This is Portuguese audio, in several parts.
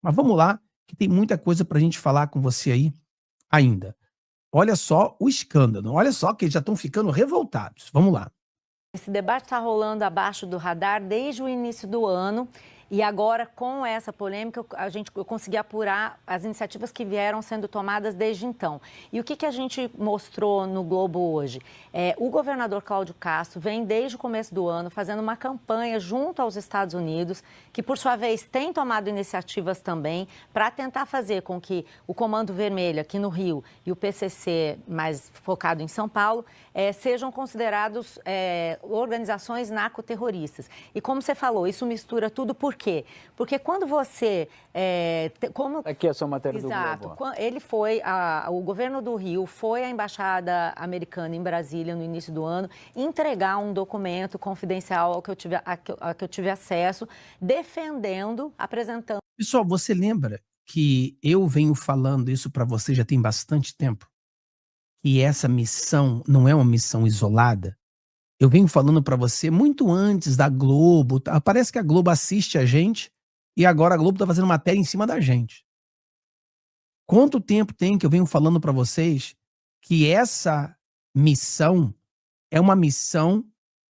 Mas vamos lá, que tem muita coisa para a gente falar com você aí ainda. Olha só o escândalo, olha só que eles já estão ficando revoltados. Vamos lá. Esse debate está rolando abaixo do radar desde o início do ano e agora, com essa polêmica, eu consegui apurar as iniciativas que vieram sendo tomadas desde então. E o que a gente mostrou no Globo hoje? O governador Cláudio Castro vem desde o começo do ano fazendo uma campanha junto aos Estados Unidos, que por sua vez tem tomado iniciativas também para tentar fazer com que o Comando Vermelho aqui no Rio e o PCC, mais focado em São Paulo, sejam considerados organizações narcoterroristas. E como você falou, isso mistura tudo, por quê? Porque quando você... Aqui é a sua matéria Exato, do Globo. ele foi, o governo do Rio foi à Embaixada Americana em Brasília no início do ano entregar um documento confidencial ao que eu tive acesso, defendendo, apresentando... Pessoal, você lembra que eu venho falando isso para você já tem bastante tempo? Que essa missão não é uma missão isolada? Eu venho falando para você muito antes da Globo. Parece que a Globo assiste a gente e agora a Globo está fazendo matéria em cima da gente. Quanto tempo tem que eu venho falando para vocês que essa missão é uma missão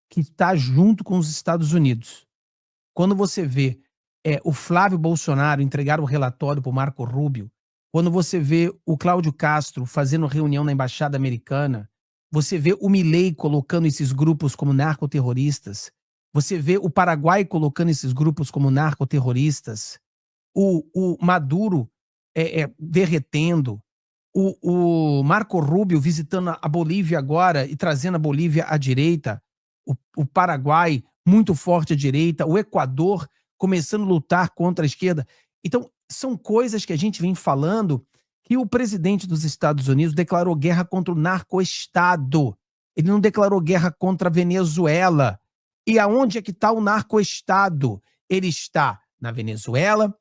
que está junto com os Estados Unidos? Quando você vê o Flávio Bolsonaro entregar o relatório para o Marco Rubio, quando você vê o Cláudio Castro fazendo reunião na Embaixada Americana, você vê o Milei colocando esses grupos como narcoterroristas, você vê o Paraguai colocando esses grupos como narcoterroristas, o Maduro derretendo, o Marco Rubio visitando a Bolívia agora e trazendo a Bolívia à direita, o Paraguai muito forte à direita, o Equador começando a lutar contra a esquerda. Então, são coisas que a gente vem falando que o presidente dos Estados Unidos declarou guerra contra o narcoestado. Ele não declarou guerra contra a Venezuela. E aonde é que está o narcoestado? Ele está na Venezuela,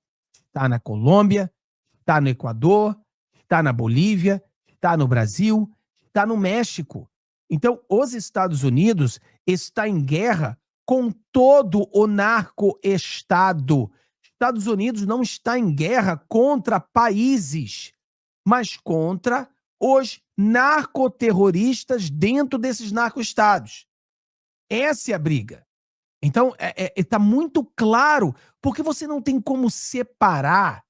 está na Colômbia, está no Equador, está na Bolívia, está no Brasil, está no México. Então, os Estados Unidos está em guerra com todo o narcoestado. Estados Unidos não está em guerra contra países, mas contra os narcoterroristas dentro desses narcoestados. Essa é a briga. Então, está muito claro, porque você não tem como separar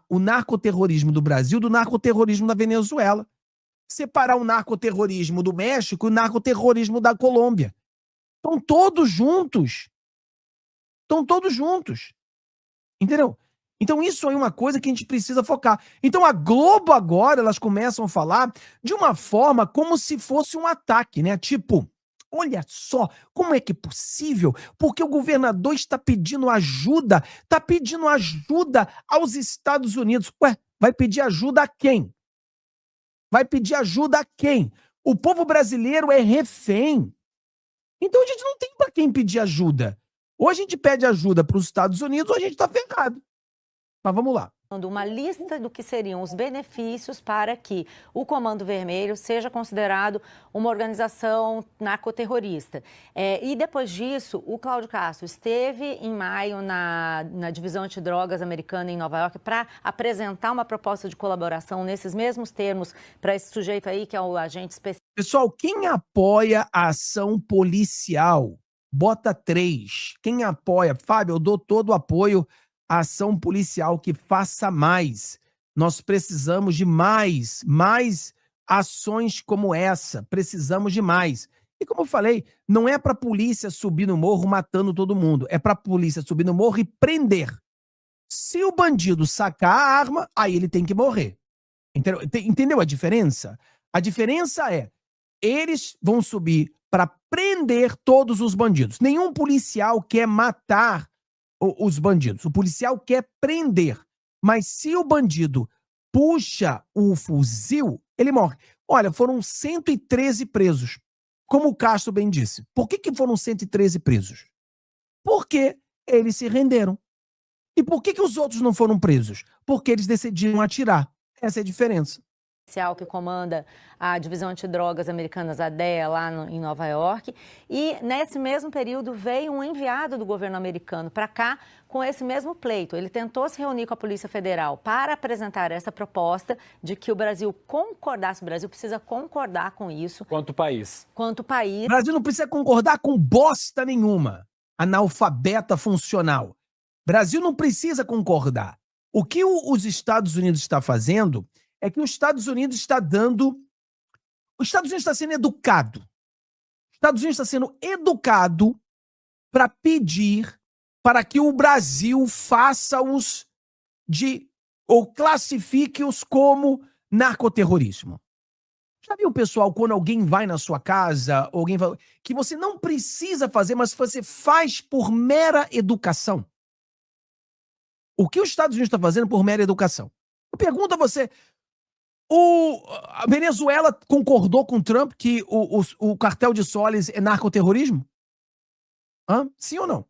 o narcoterrorismo do Brasil do narcoterrorismo da Venezuela. Separar o narcoterrorismo do México e o narcoterrorismo da Colômbia. Estão todos juntos. Estão todos juntos. Entendeu? Então isso é uma coisa que a gente precisa focar. Então a Globo agora, elas começam a falar de uma forma como se fosse um ataque, né? Tipo, olha só, como é que é possível? Porque o governador está pedindo ajuda aos Estados Unidos. Ué, vai pedir ajuda a quem? Vai pedir ajuda a quem? O povo brasileiro é refém. Então a gente não tem para quem pedir ajuda. Ou a gente pede ajuda para os Estados Unidos ou a gente está ferrado. Mas vamos lá. Uma lista do que seriam os benefícios para que o Comando Vermelho seja considerado uma organização narcoterrorista. E depois disso, o Cláudio Castro esteve em maio na Divisão Antidrogas Americana em Nova York para apresentar uma proposta de colaboração nesses mesmos termos para esse sujeito aí que é o agente especial. Pessoal, quem apoia a ação policial? Bota 3. Quem apoia? Fábio, eu dou todo o apoio a ação policial, que faça mais. Nós precisamos de mais ações como essa. Precisamos de mais. E como eu falei, não é para a polícia subir no morro matando todo mundo. É para a polícia subir no morro e prender. Se o bandido sacar a arma, aí ele tem que morrer. Entendeu a diferença? A diferença é, eles vão subir para prender todos os bandidos. Nenhum policial quer matar os bandidos. O policial quer prender. Mas se o bandido puxa o fuzil, ele morre. Olha, foram 113 presos. Como o Castro bem disse. Por que foram 113 presos? Porque eles se renderam. E por que os outros não foram presos? Porque eles decidiram atirar. Essa é a diferença. que comanda a divisão antidrogas americanas, a DEA, lá em Nova York. E nesse mesmo período veio um enviado do governo americano para cá com esse mesmo pleito. Ele tentou se reunir com a Polícia Federal para apresentar essa proposta de que o Brasil concordasse. O Brasil precisa concordar com isso. Quanto país? Quanto país. O Brasil não precisa concordar com bosta nenhuma. Analfabeta funcional. O Brasil não precisa concordar. O que os Estados Unidos está fazendo é que os Estados Unidos está dando... Os Estados Unidos está sendo educado. Os Estados Unidos está sendo educado para pedir para que o Brasil faça-os ou classifique-os como narcoterrorismo. Já viu, pessoal, quando alguém vai na sua casa, alguém vai, que você não precisa fazer, mas você faz por mera educação? O que os Estados Unidos está fazendo por mera educação? Eu pergunto a você, a Venezuela concordou com o Trump que o cartel de Soles é narcoterrorismo? Sim ou não?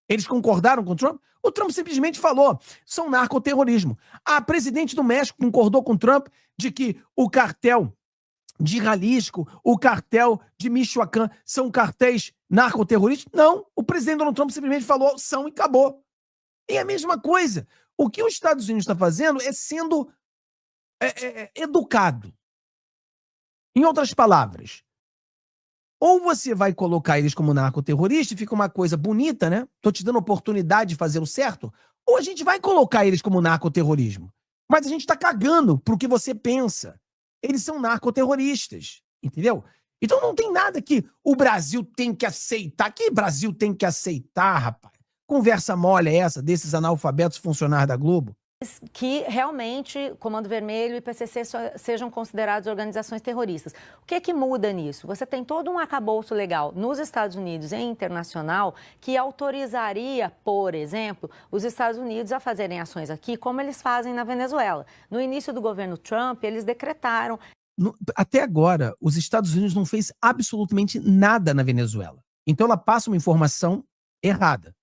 Eles concordaram com o Trump? O Trump simplesmente falou, são narcoterrorismo. A presidente do México concordou com o Trump de que o cartel de Jalisco, o cartel de Michoacán são cartéis narcoterroristas? Não, o presidente Donald Trump simplesmente falou, são e acabou. É a mesma coisa. O que os Estados Unidos está fazendo é sendo educado. Em outras palavras, ou você vai colocar eles como narcoterrorista e fica uma coisa bonita, né? Tô te dando oportunidade de fazer o certo, ou a gente vai colocar eles como narcoterrorismo. Mas a gente tá cagando pro que você pensa. Eles são narcoterroristas, entendeu? Então não tem nada que o Brasil tem que aceitar. Que Brasil tem que aceitar, rapaz? Conversa mole é essa desses analfabetos funcionários da Globo? Que realmente Comando Vermelho e PCC sejam considerados organizações terroristas. O que é que muda nisso? Você tem todo um arcabouço legal nos Estados Unidos e internacional que autorizaria, por exemplo, os Estados Unidos a fazerem ações aqui como eles fazem na Venezuela. No início do governo Trump, eles decretaram... Até agora, os Estados Unidos não fez absolutamente nada na Venezuela. Então ela passa uma informação errada.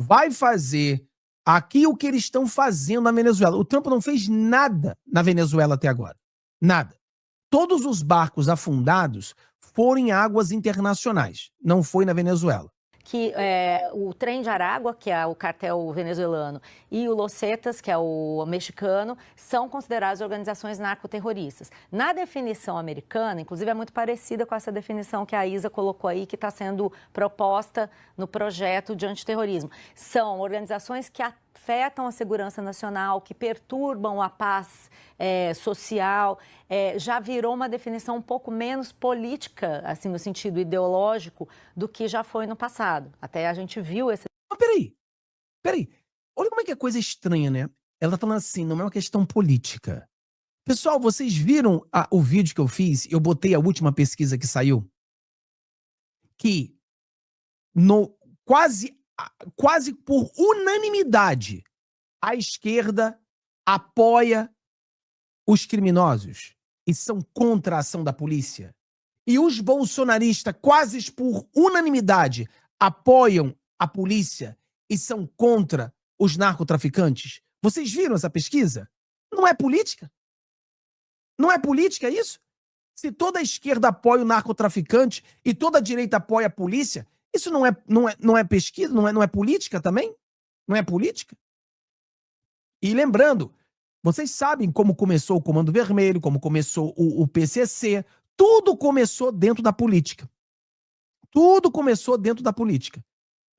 Vai fazer aqui o que eles estão fazendo na Venezuela. O Trump não fez nada na Venezuela até agora. Nada. Todos os barcos afundados foram em águas internacionais. Não foi na Venezuela. Que o Trem de Aragua, que é o cartel venezuelano, e o Los Zetas, que é o mexicano, são considerados organizações narcoterroristas. Na definição americana, inclusive é muito parecida com essa definição que a Isa colocou aí, que está sendo proposta no projeto de antiterrorismo. São organizações que afetam a segurança nacional, que perturbam a paz social, já virou uma definição um pouco menos política, assim, no sentido ideológico, do que já foi no passado. Até a gente viu esse... Mas peraí. Olha como é que é coisa estranha, né? Ela tá falando assim, não é uma questão política. Pessoal, vocês viram o vídeo que eu fiz? Eu botei a última pesquisa que saiu? Que quase por unanimidade, a esquerda apoia os criminosos e são contra a ação da polícia. E os bolsonaristas, quase por unanimidade, apoiam a polícia e são contra os narcotraficantes. Vocês viram essa pesquisa? Não é política? Não é política isso? Se toda a esquerda apoia o narcotraficante e toda a direita apoia a polícia, isso não é pesquisa? Não é política também? Não é política? E lembrando, vocês sabem como começou o Comando Vermelho, como começou o PCC. Tudo começou dentro da política. Tudo começou dentro da política.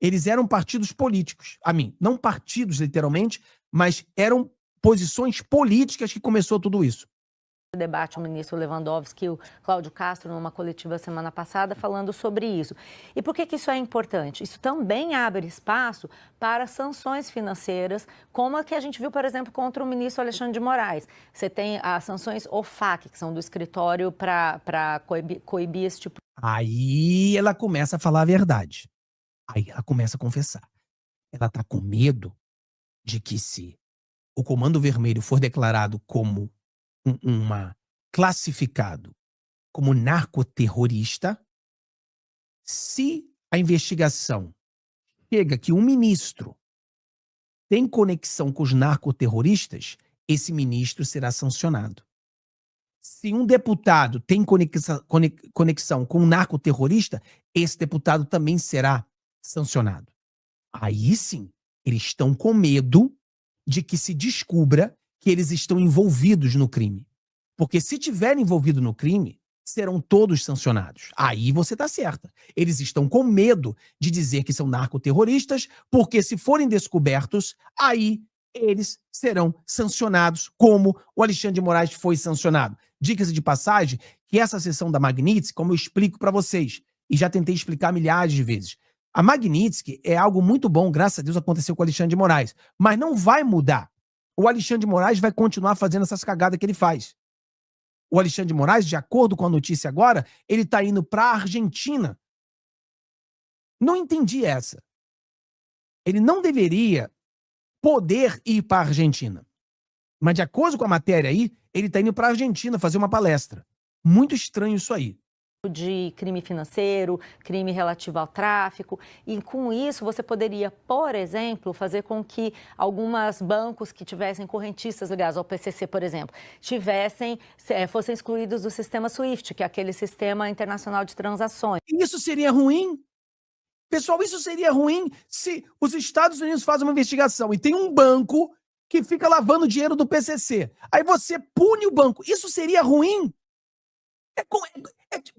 Eles eram partidos políticos. Não partidos literalmente, mas eram posições políticas que começou tudo isso. Debate o ministro Lewandowski e o Cláudio Castro numa coletiva semana passada falando sobre isso. E por que isso é importante? Isso também abre espaço para sanções financeiras, como a que a gente viu, por exemplo, contra o ministro Alexandre de Moraes. Você tem as sanções OFAC, que são do escritório para coibir esse tipo. Aí ela começa a falar a verdade. Aí ela começa a confessar. Ela está com medo de que se o Comando Vermelho for declarado como classificado como narcoterrorista, se a investigação chega que um ministro tem conexão com os narcoterroristas, esse ministro será sancionado. Se um deputado tem conexão com um narcoterrorista, esse deputado também será sancionado. Aí sim, eles estão com medo de que se descubra que eles estão envolvidos no crime. Porque se tiverem envolvido no crime, serão todos sancionados. Aí você está certa. Eles estão com medo de dizer que são narcoterroristas, porque se forem descobertos, aí eles serão sancionados, como o Alexandre de Moraes foi sancionado. Dica-se de passagem que essa sessão da Magnitsky, como eu explico para vocês, e já tentei explicar milhares de vezes, a Magnitsky é algo muito bom, graças a Deus aconteceu com o Alexandre de Moraes, mas não vai mudar. O Alexandre de Moraes vai continuar fazendo essas cagadas que ele faz. O Alexandre de Moraes, de acordo com a notícia agora, ele está indo para a Argentina. Não entendi essa. Ele não deveria poder ir para a Argentina. Mas de acordo com a matéria aí, ele está indo para a Argentina fazer uma palestra. Muito estranho isso aí. De crime financeiro, crime relativo ao tráfico, e com isso você poderia, por exemplo, fazer com que alguns bancos que tivessem correntistas ligados ao PCC, por exemplo, fossem excluídos do sistema SWIFT, que é aquele sistema internacional de transações. Isso seria ruim? Pessoal, isso seria ruim se os Estados Unidos fazem uma investigação e tem um banco que fica lavando dinheiro do PCC. Aí você pune o banco. Isso seria ruim?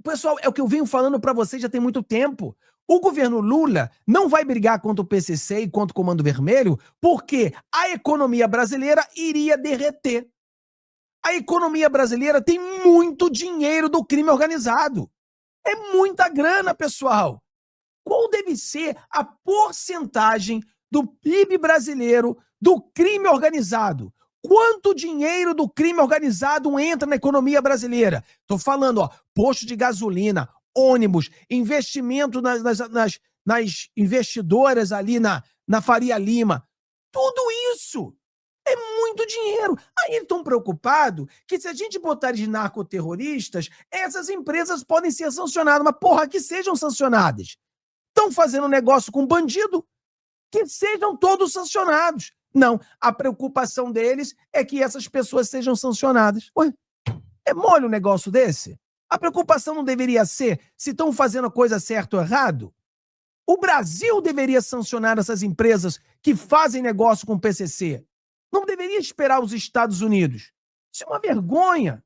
Pessoal, é o que eu venho falando para vocês já tem muito tempo. O governo Lula não vai brigar contra o PCC e contra o Comando Vermelho porque a economia brasileira iria derreter. A economia brasileira tem muito dinheiro do crime organizado. É muita grana, pessoal. Qual deve ser a porcentagem do PIB brasileiro do crime organizado? Quanto dinheiro do crime organizado entra na economia brasileira? Estou falando, ó, posto de gasolina, ônibus, investimento nas investidoras ali na Faria Lima. Tudo isso é muito dinheiro. Aí eles estão preocupados que se a gente botar de narcoterroristas, essas empresas podem ser sancionadas. Mas porra, que sejam sancionadas. Estão fazendo negócio com bandido, que sejam todos sancionados. Não, a preocupação deles é que essas pessoas sejam sancionadas. Ué, é mole um negócio desse? A preocupação não deveria ser se estão fazendo a coisa certa ou errado? O Brasil deveria sancionar essas empresas que fazem negócio com o PCC. Não deveria esperar os Estados Unidos. Isso é uma vergonha.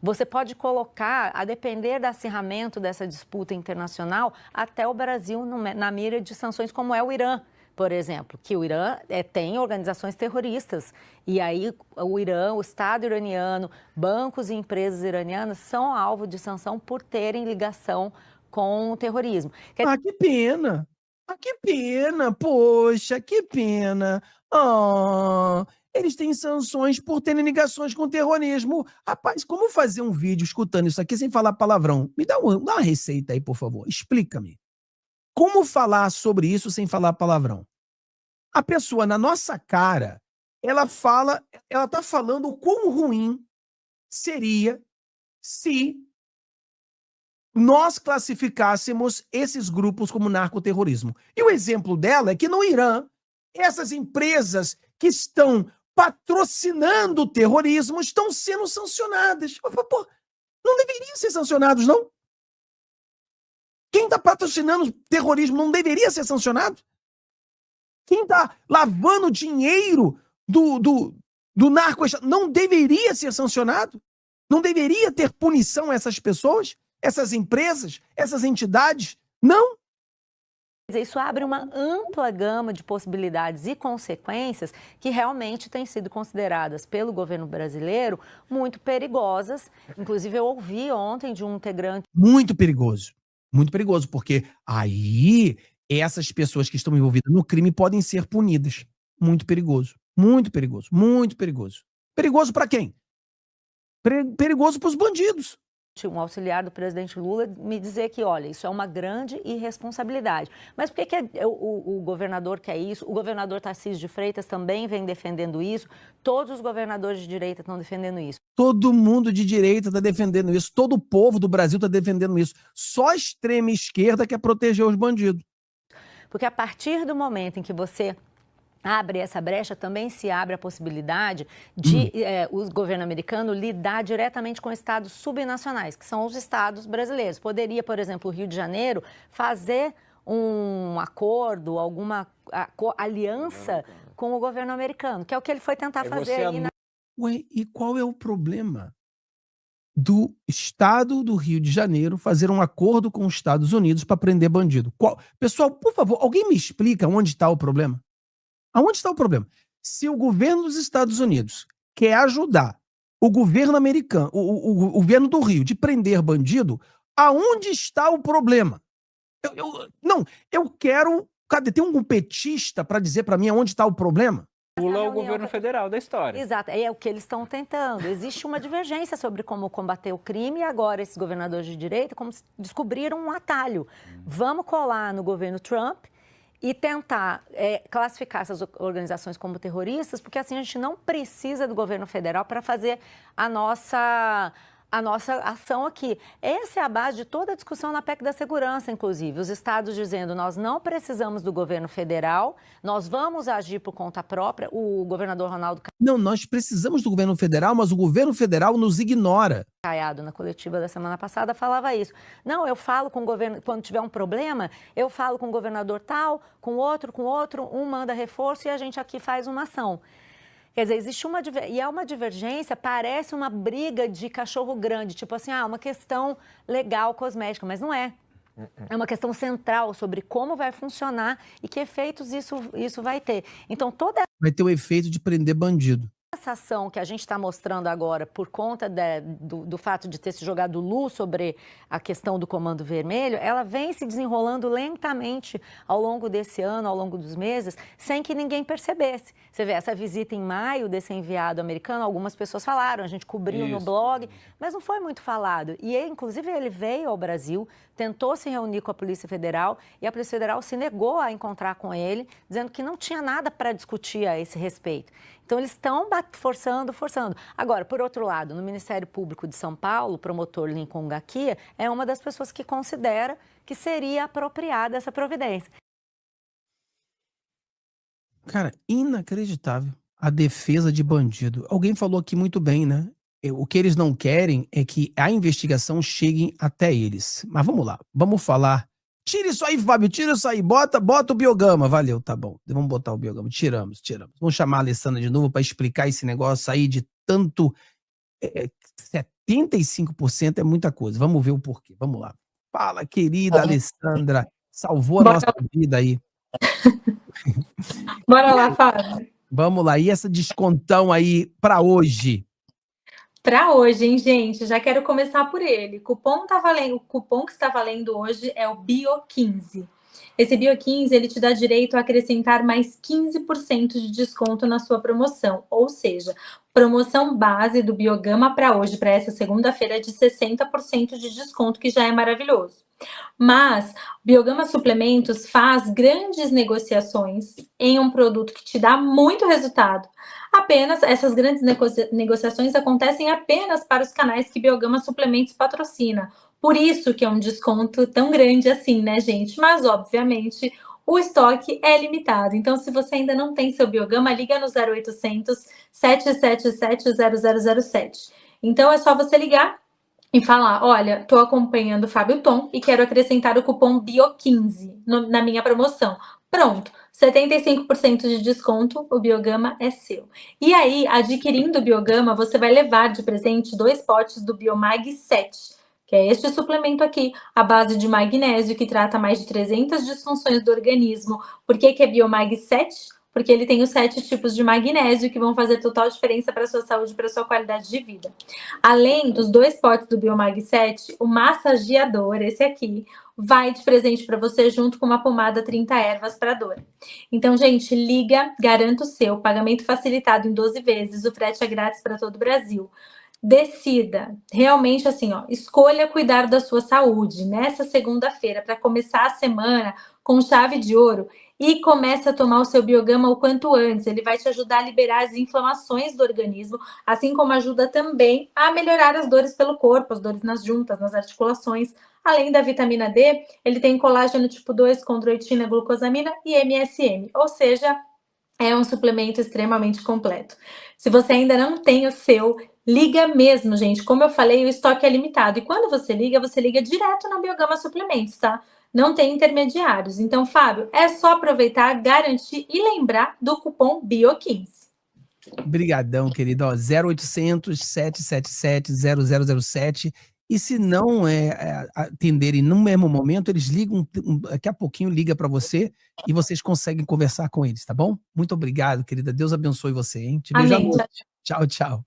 Você pode colocar, a depender do acirramento dessa disputa internacional, até o Brasil na mira de sanções, como é o Irã. Por exemplo, que o Irã tem organizações terroristas. E aí o Irã, o Estado iraniano, bancos e empresas iranianas são alvo de sanção por terem ligação com o terrorismo. Que pena! Que pena! Poxa, que pena! Eles têm sanções por terem ligações com o terrorismo. Rapaz, como fazer um vídeo escutando isso aqui sem falar palavrão? Me dá uma receita aí, por favor. Explica-me. Como falar sobre isso sem falar palavrão? A pessoa, na nossa cara, ela tá falando o quão ruim seria se nós classificássemos esses grupos como narcoterrorismo. E o exemplo dela é que no Irã, essas empresas que estão patrocinando o terrorismo estão sendo sancionadas. Pô, não deveriam ser sancionados, não? Quem está patrocinando o terrorismo não deveria ser sancionado? Quem está lavando dinheiro do narco-estado não deveria ser sancionado? Não deveria ter punição a essas pessoas, essas empresas, essas entidades? Não. Isso abre uma ampla gama de possibilidades e consequências que realmente têm sido consideradas pelo governo brasileiro muito perigosas. Inclusive, eu ouvi ontem de um integrante... Muito perigoso, porque aí essas pessoas que estão envolvidas no crime podem ser punidas. Muito perigoso, muito perigoso, muito perigoso. Perigoso para quem? Perigoso para os bandidos. Um auxiliar do presidente Lula me dizer que, olha, isso é uma grande irresponsabilidade. Mas por que o governador quer isso? O governador Tarcísio de Freitas também vem defendendo isso. Todos os governadores de direita estão defendendo isso. Todo mundo de direita está defendendo isso. Todo o povo do Brasil está defendendo isso. Só a extrema esquerda quer proteger os bandidos. Porque a partir do momento em que você abre essa brecha, também se abre a possibilidade de o governo americano lidar diretamente com estados subnacionais, que são os estados brasileiros. Poderia, por exemplo, o Rio de Janeiro fazer um acordo, alguma aliança com o governo americano, que é o que ele foi tentar fazer aí. Ué, e qual é o problema do estado do Rio de Janeiro fazer um acordo com os Estados Unidos para prender bandido? Pessoal, por favor, alguém me explica onde está o problema? Aonde está o problema? Se o governo dos Estados Unidos quer ajudar o governo americano, o governo do Rio, de prender bandido, aonde está o problema? Eu quero... Cadê? Tem um petista para dizer para mim aonde está o problema? Pula o governo federal da história. Exato, é o que eles estão tentando. Existe uma divergência sobre como combater o crime e agora esses governadores de direita descobriram um atalho. Vamos colar no governo Trump e tentar classificar essas organizações como terroristas, porque assim a gente não precisa do governo federal para fazer a nossa ação aqui. Essa é a base de toda a discussão na PEC da segurança, inclusive. Os estados dizendo, nós não precisamos do governo federal, nós vamos agir por conta própria. O governador Ronaldo Não, nós precisamos do governo federal, mas o governo federal nos ignora. Caiado, na coletiva da semana passada, falava isso. Não, eu falo com o governo, quando tiver um problema, eu falo com o governador tal, com outro, um manda reforço e a gente aqui faz uma ação. Quer dizer, existe uma divergência, parece uma briga de cachorro grande, tipo assim, uma questão legal, cosmética, mas não é. É uma questão central sobre como vai funcionar e que efeitos isso vai ter. Então, vai ter o efeito de prender bandido. Essa ação que a gente está mostrando agora, por conta do fato de ter se jogado luz sobre a questão do Comando Vermelho, ela vem se desenrolando lentamente ao longo desse ano, ao longo dos meses, sem que ninguém percebesse. Você vê, essa visita em maio desse enviado americano, algumas pessoas falaram, a gente cobriu no blog, mas não foi muito falado. E, inclusive, ele veio ao Brasil, tentou se reunir com a Polícia Federal e a Polícia Federal se negou a encontrar com ele, dizendo que não tinha nada para discutir a esse respeito. Então, eles estão forçando. Agora, por outro lado, no Ministério Público de São Paulo, o promotor Lincoln Gakia é uma das pessoas que considera que seria apropriada essa providência. Cara, inacreditável a defesa de bandido. Alguém falou aqui muito bem, né? O que eles não querem é que a investigação chegue até eles. Mas vamos lá, vamos falar. Tira isso aí, Fábio, tira isso aí, bota o Biogama, valeu, tá bom, vamos botar o Biogama, tiramos. Vamos chamar a Alessandra de novo para explicar esse negócio aí de tanto, 75% é muita coisa, vamos ver o porquê, vamos lá. Fala, querida Alessandra, salvou a nossa vida aí. Bora lá, Fábio. Vamos lá, e esse descontão aí para hoje? Para hoje, hein, gente? Já quero começar por ele. O cupom que está valendo hoje é o BIO15. Esse BIO15, ele te dá direito a acrescentar mais 15% de desconto na sua promoção. Ou seja, promoção base do Biogama para hoje, para essa segunda-feira, é de 60% de desconto, que já é maravilhoso. Mas Biogama Suplementos faz grandes negociações em um produto que te dá muito resultado. Apenas essas grandes negociações acontecem apenas para os canais que Biogama Suplementos patrocina. Por isso que é um desconto tão grande assim, né, gente? Mas, obviamente, o estoque é limitado. Então, se você ainda não tem seu Biogama, liga no 0800 777 0007. Então, é só você ligar e falar, olha, estou acompanhando o Fábio Tom e quero acrescentar o cupom BIO15 na minha promoção. Pronto, 75% de desconto, o Biogama é seu. E aí, adquirindo o Biogama, você vai levar de presente 2 potes do Biomag 7, que é este suplemento aqui, à base de magnésio, que trata mais de 300 disfunções do organismo. Por que é Biomag 7? Porque ele tem os 7 tipos de magnésio que vão fazer total diferença para a sua saúde e para a sua qualidade de vida. Além dos 2 potes do Biomag 7, o massageador, esse aqui, vai de presente para você junto com uma pomada 30 ervas para dor. Então, gente, liga, garanta o seu, pagamento facilitado em 12 vezes, o frete é grátis para todo o Brasil. Decida, realmente assim, escolha cuidar da sua saúde nessa segunda-feira para começar a semana com chave de ouro e comece a tomar o seu Biogama o quanto antes. Ele vai te ajudar a liberar as inflamações do organismo, assim como ajuda também a melhorar as dores pelo corpo, as dores nas juntas, nas articulações. Além da vitamina D, ele tem colágeno tipo 2, condroitina, glucosamina e MSM, ou seja, É um suplemento extremamente completo. Se você ainda não tem o seu, liga mesmo, gente. Como eu falei, o estoque é limitado. E quando você liga direto na Biogama Suplementos, tá? Não tem intermediários. Então, Fábio, é só aproveitar, garantir e lembrar do cupom BIO15. Obrigadão, querido. 0800 777 0007. E se não atenderem no mesmo momento, eles ligam, daqui a pouquinho liga para você e vocês conseguem conversar com eles, tá bom? Muito obrigado, querida. Deus abençoe você, hein? Te vejo à Amém. noite. Tchau, tchau.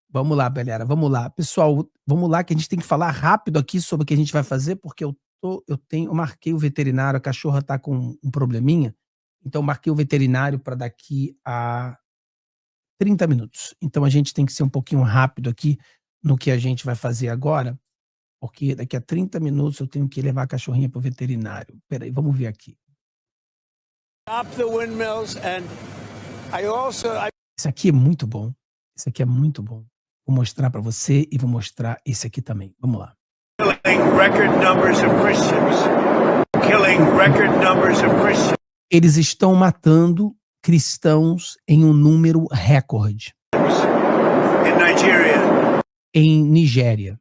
Vamos lá, galera. Vamos lá. Pessoal, vamos lá que a gente tem que falar rápido aqui sobre o que a gente vai fazer, porque eu marquei o veterinário, a cachorra tá com um probleminha, então eu marquei o veterinário para daqui a 30 minutos. Então a gente tem que ser um pouquinho rápido aqui no que a gente vai fazer agora, porque daqui a 30 minutos eu tenho que levar a cachorrinha para o veterinário. Peraí, vamos ver aqui. Isso aqui é muito bom. Isso aqui é muito bom. Vou mostrar para você e vou mostrar esse aqui também. Vamos lá. Eles estão matando cristãos em um número recorde. Em Nigéria.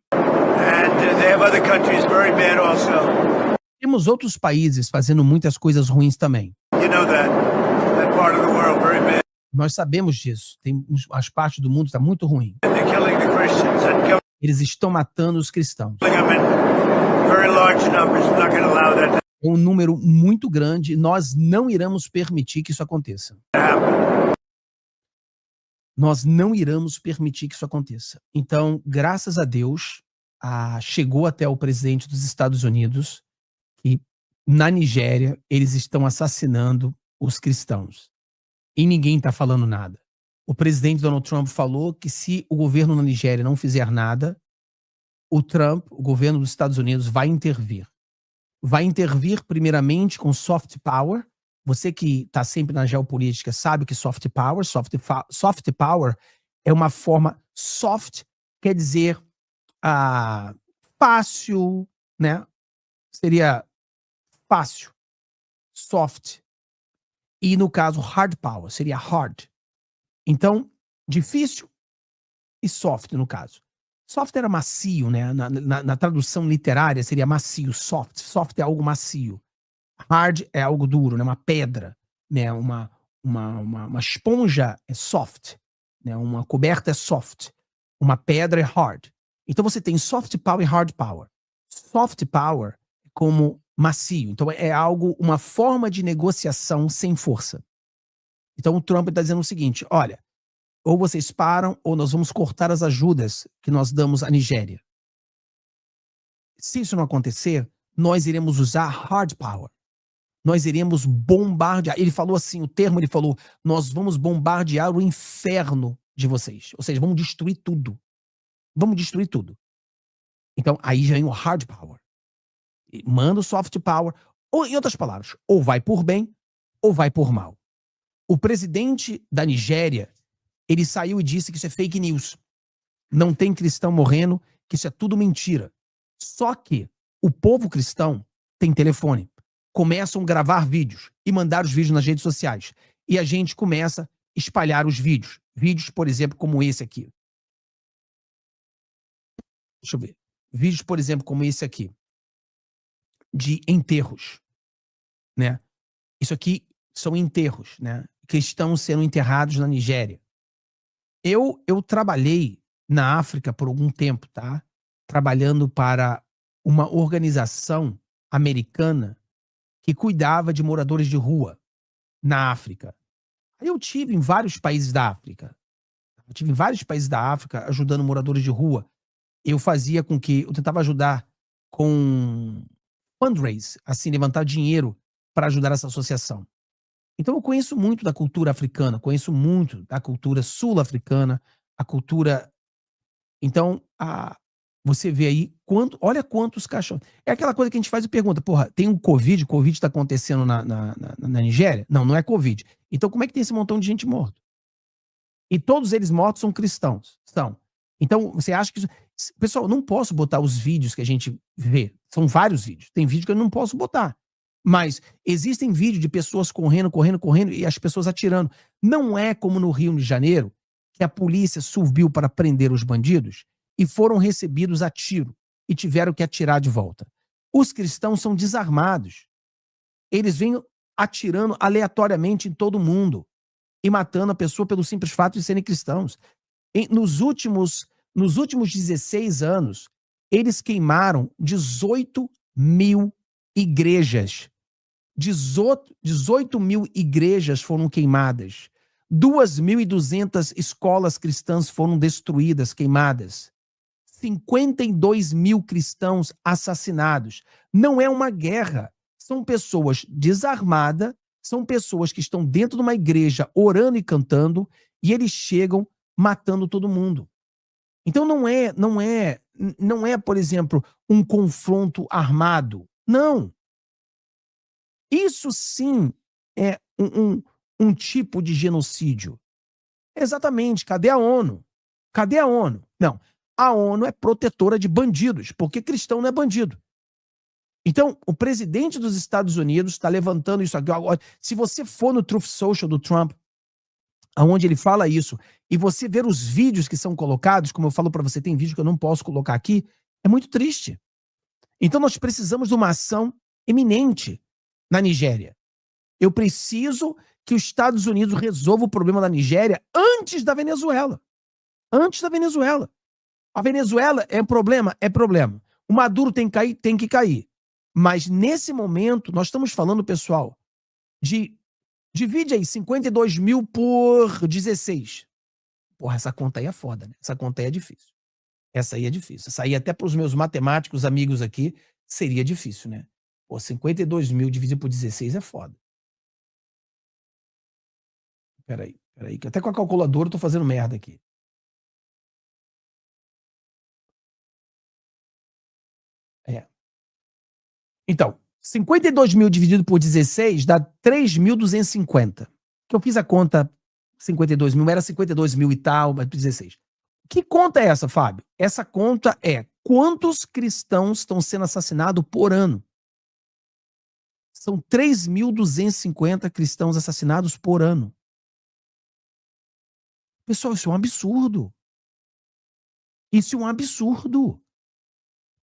Temos outros países fazendo muitas coisas ruins também. Nós sabemos disso. Tem as partes do mundo que está muito ruim. Eles estão matando os cristãos. É um número muito grande. Nós não iremos permitir que isso aconteça. Nós não iremos permitir que isso aconteça. Então, graças a Deus, chegou até o presidente dos Estados Unidos que na Nigéria eles estão assassinando os cristãos. E ninguém está falando nada. O presidente Donald Trump falou que se o governo na Nigéria não fizer nada, o governo dos Estados Unidos, vai intervir. Vai intervir primeiramente com soft power. Você que está sempre na geopolítica sabe que soft power é uma forma soft, quer dizer fácil, né? Seria fácil, soft. E no caso hard power seria hard. Então, difícil e soft no caso. Soft era macio, né? Na tradução literária seria macio, soft. Soft é algo macio. Hard é algo duro, né? Uma pedra, né? Uma esponja é soft, né? Uma coberta é soft. Uma pedra é hard. Então você tem soft power e hard power. Soft power é como macio. Então é algo, uma forma de negociação sem força. Então o Trump está dizendo o seguinte: olha, ou vocês param ou nós vamos cortar as ajudas que nós damos à Nigéria. Se isso não acontecer, nós iremos usar hard power. Nós iremos bombardear. Ele falou assim, ele falou, nós vamos bombardear o inferno de vocês. Ou seja, vamos destruir tudo. Vamos destruir tudo. Então, aí já vem o hard power. Manda o soft power. Ou, em outras palavras, ou vai por bem, ou vai por mal. O presidente da Nigéria, ele saiu e disse que isso é fake news. Não tem cristão morrendo, que isso é tudo mentira. Só que o povo cristão tem telefone. Começam a gravar vídeos e mandar os vídeos nas redes sociais. E a gente começa a espalhar os vídeos. Vídeos, por exemplo, como esse aqui. Deixa eu ver. Vídeos, por exemplo, como esse aqui. De enterros. Né? Isso aqui são enterros, né? Cristãos sendo enterrados na Nigéria. Eu trabalhei na África por algum tempo, tá? Trabalhando para uma organização americana que cuidava de moradores de rua na África. Eu tive em vários países da África. Ajudando moradores de rua. Eu tentava ajudar com fundraise, assim, levantar dinheiro para ajudar essa associação. Então eu conheço muito da cultura africana, conheço muito da cultura sul-africana, a cultura... Então, você vê aí, olha quantos cachorros... É aquela coisa que a gente faz e pergunta, porra, tem um Covid está acontecendo na Nigéria? Não, não é Covid. Então como é que tem esse montão de gente morta? E todos eles mortos são cristãos. Então, você acha que... Pessoal, eu não posso botar os vídeos que a gente vê. São vários vídeos. Tem vídeo que eu não posso botar. Mas existem vídeos de pessoas correndo e as pessoas atirando. Não é como no Rio de Janeiro, que a polícia subiu para prender os bandidos e foram recebidos a tiro e tiveram que atirar de volta. Os cristãos são desarmados. Eles vêm atirando aleatoriamente em todo mundo e matando a pessoa pelo simples fato de serem cristãos. Nos últimos 16 anos, eles queimaram 18 mil igrejas. 18 mil igrejas foram queimadas. 2.200 escolas cristãs foram destruídas, queimadas. 52 mil cristãos assassinados. Não é uma guerra. São pessoas desarmadas, são pessoas que estão dentro de uma igreja orando e cantando, e eles chegam matando todo mundo. Então não é, por exemplo, um confronto armado. Não. Isso sim é um tipo de genocídio. Exatamente. Cadê a ONU? Cadê a ONU? Não. A ONU é protetora de bandidos, porque cristão não é bandido. Então, o presidente dos Estados Unidos está levantando isso aqui. Se você for no Truth Social do Trump, onde ele fala isso, e você ver os vídeos que são colocados, como eu falo para você, tem vídeo que eu não posso colocar aqui, é muito triste. Então, nós precisamos de uma ação eminente na Nigéria. Eu preciso que os Estados Unidos resolva o problema da Nigéria antes da Venezuela. Antes da Venezuela. A Venezuela é problema? É problema. O Maduro tem que cair? Tem que cair. Mas nesse momento, nós estamos falando, pessoal, divide aí 52 mil por 16. Porra, essa conta aí é foda, né? Essa conta aí é difícil. Essa aí é difícil. Essa aí até para os meus matemáticos amigos aqui seria difícil, né? Pô, 52 mil dividido por 16 é foda. Peraí, que até com a calculadora eu tô fazendo merda aqui. Então, 52 mil dividido por 16 dá 3.250. Que eu fiz a conta 52 mil, era 52 mil e tal, mas 16. Que conta é essa, Fábio? Essa conta é quantos cristãos estão sendo assassinados por ano. São 3.250 cristãos assassinados por ano. Pessoal, isso é um absurdo. Isso é um absurdo.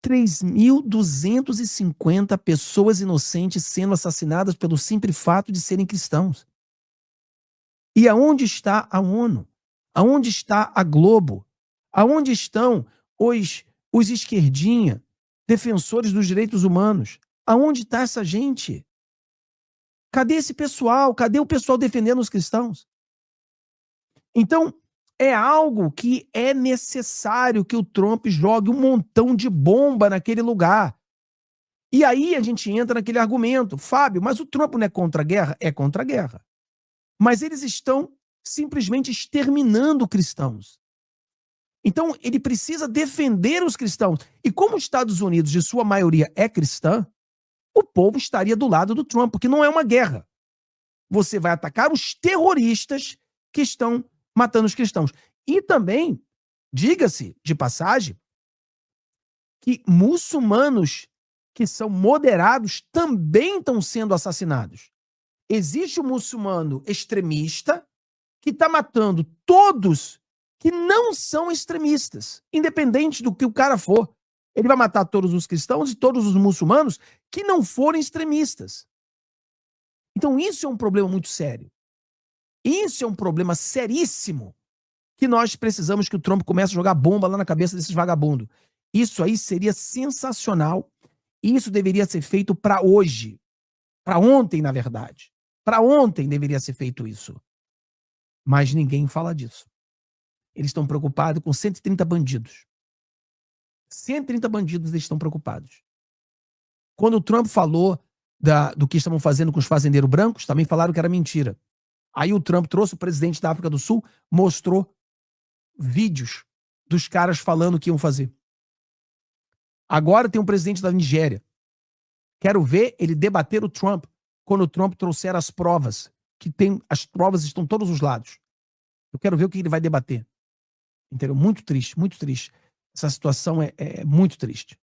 3.250 pessoas inocentes sendo assassinadas pelo simples fato de serem cristãos. E aonde está a ONU? Aonde está a Globo? Aonde estão os esquerdinha, defensores dos direitos humanos? Aonde está essa gente? Cadê esse pessoal? Cadê o pessoal defendendo os cristãos? Então, é algo que é necessário que o Trump jogue um montão de bomba naquele lugar. E aí a gente entra naquele argumento. Fábio, mas o Trump não é contra a guerra? É contra a guerra. Mas eles estão simplesmente exterminando cristãos. Então, ele precisa defender os cristãos. E como os Estados Unidos, de sua maioria, é cristã, o povo estaria do lado do Trump, porque não é uma guerra. Você vai atacar os terroristas que estão matando os cristãos. E também, diga-se de passagem, que muçulmanos que são moderados também estão sendo assassinados. Existe um muçulmano extremista que está matando todos que não são extremistas, independente do que o cara for. Ele vai matar todos os cristãos e todos os muçulmanos que não forem extremistas. Então isso é um problema muito sério. Isso é um problema seríssimo que nós precisamos que o Trump comece a jogar bomba lá na cabeça desses vagabundos. Isso aí seria sensacional. Isso deveria ser feito para hoje. Para ontem, na verdade. Para ontem deveria ser feito isso. Mas ninguém fala disso. Eles estão preocupados com 130 bandidos. 130 bandidos eles estão preocupados. Quando o Trump falou do que estavam fazendo com os fazendeiros brancos, também falaram que era mentira. Aí o Trump trouxe o presidente da África do Sul, mostrou vídeos dos caras falando o que iam fazer. Agora tem um presidente da Nigéria. Quero ver ele debater o Trump quando o Trump trouxer as provas, as provas estão todos os lados. Eu quero ver o que ele vai debater. Entendeu? Muito triste, muito triste. Essa situação é muito triste.